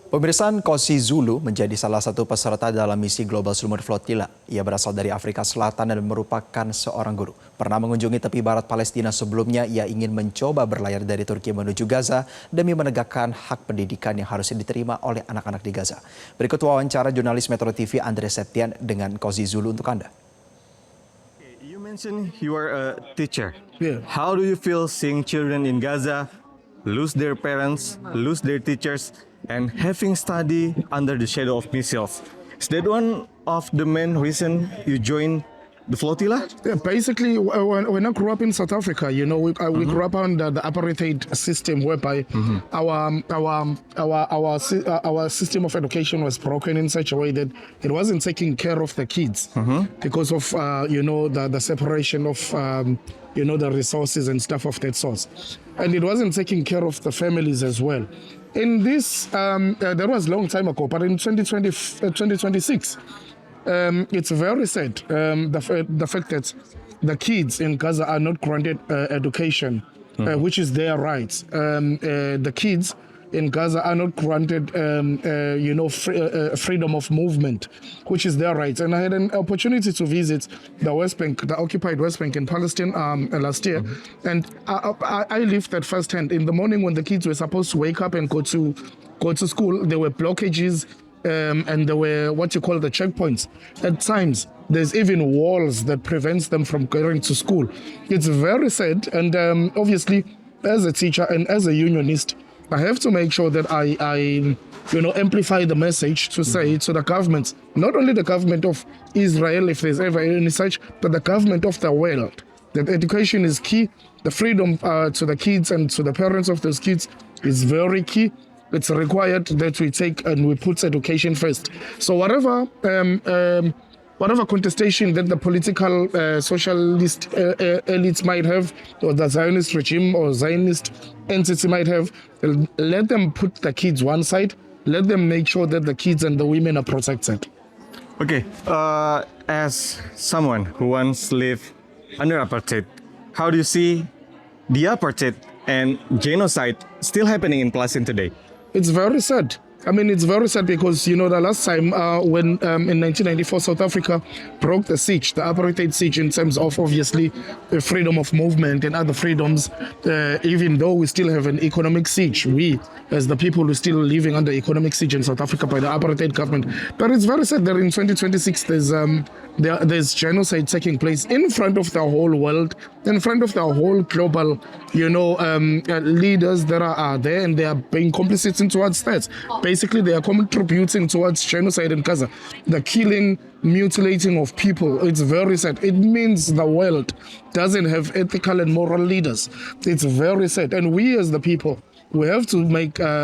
Pemirsa, Nkosi Zulu menjadi salah satu peserta dalam misi Misi Sumud Flotilla. Ia berasal dari Afrika Selatan dan merupakan seorang guru. Pernah mengunjungi tepi barat Palestina sebelumnya, ia ingin mencoba berlayar dari Turki menuju Gaza demi menegakkan hak pendidikan yang harus diterima oleh anak-anak di Gaza. Berikut wawancara jurnalis MetroTV Septian dengan Nkosi Zulu untuk Anda. You mentioned you are a teacher. Yeah. How do you feel seeing children in Gaza lose their parents, lose their teachers, and having study under the shadow of missiles? Is that one of the main reason you joined the flotilla? Yeah, basically, when I grew up in South Africa, we grew up under the apartheid system, whereby our system of education was broken in such a way that it wasn't taking care of the kids because of the separation of the resources and stuff of that sort, and it wasn't taking care of the families as well. In this, that was a long time ago, but in 2026. It's very sad, the fact that the kids in Gaza are not granted education, which is their right. The kids in Gaza are not granted, freedom of movement, which is their right. And I had an opportunity to visit the West Bank, the occupied West Bank in Palestine last year, and I lived that firsthand. In the morning, when the kids were supposed to wake up and go to school, there were blockages. And there were what you call the checkpoints. At times, there's even walls that prevents them from going to school. It's very sad, and obviously, as a teacher and as a unionist, I have to make sure that I amplify the message to say to the governments, not only the government of Israel, if there's ever any such, but the government of the world, that education is key. The freedom to the kids and to the parents of those kids is very key. It's required that we take and we put education first. So whatever contestation that the political socialist elites might have, or the Zionist regime or Zionist entity might have, let them put the kids one side. Let them make sure that the kids and the women are protected. Okay, as someone who once lived under apartheid, how do you see the apartheid and genocide still happening in Palestine today? It's very sad. I mean, it's very sad because, the last time when in 1994 South Africa broke the siege, the apartheid siege, in terms of obviously the freedom of movement and other freedoms, even though we still have an economic siege, we as the people who are still living under economic siege in South Africa by the apartheid government. But it's very sad that in 2026 there's genocide taking place in front of the whole world, in front of the whole global, leaders that are there, and they are being complicit towards that. Basically, they are contributing towards genocide in Gaza, the killing, mutilating of people. It's very sad. It means the world doesn't have ethical and moral leaders. It's very sad. And we as the people, we have to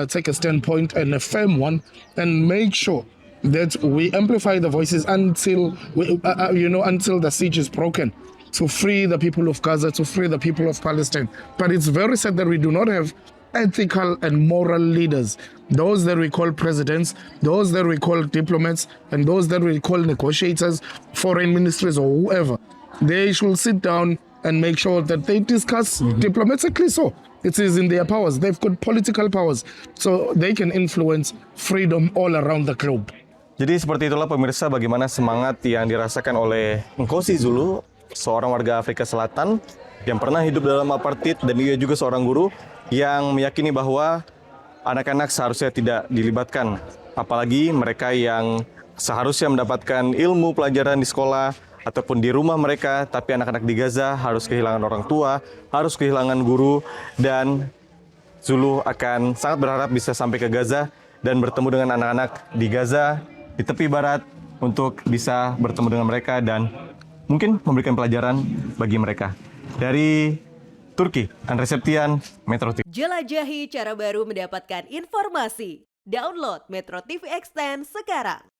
take a standpoint, and a firm one, and make sure that we amplify the voices until until the siege is broken, to free the people of Gaza, to free the people of Palestine. But it's very sad that we do not have ethical and moral leaders, those that we call presidents, those that we call diplomats, and those that we call negotiators, foreign ministries, or whoever. They should sit down and make sure that they discuss diplomatically. So it is in their powers. They've got political powers, so they can influence freedom all around the globe. Jadi seperti itulah pemirsa bagaimana semangat yang dirasakan oleh Nkosi Zulu, seorang warga Afrika Selatan yang pernah hidup dalam apartheid, dan ia juga seorang guru yang meyakini bahwa anak-anak seharusnya tidak dilibatkan, apalagi mereka yang seharusnya mendapatkan ilmu pelajaran di sekolah ataupun di rumah mereka, tapi anak-anak di Gaza harus kehilangan orang tua, harus kehilangan guru, dan Zulu akan sangat berharap bisa sampai ke Gaza dan bertemu dengan anak-anak di Gaza, di tepi barat, untuk bisa bertemu dengan mereka dan mungkin memberikan pelajaran bagi mereka. Dari Turki, Septian, MetroTV. Jelajahi cara baru mendapatkan informasi. Download MetroTV Extend sekarang.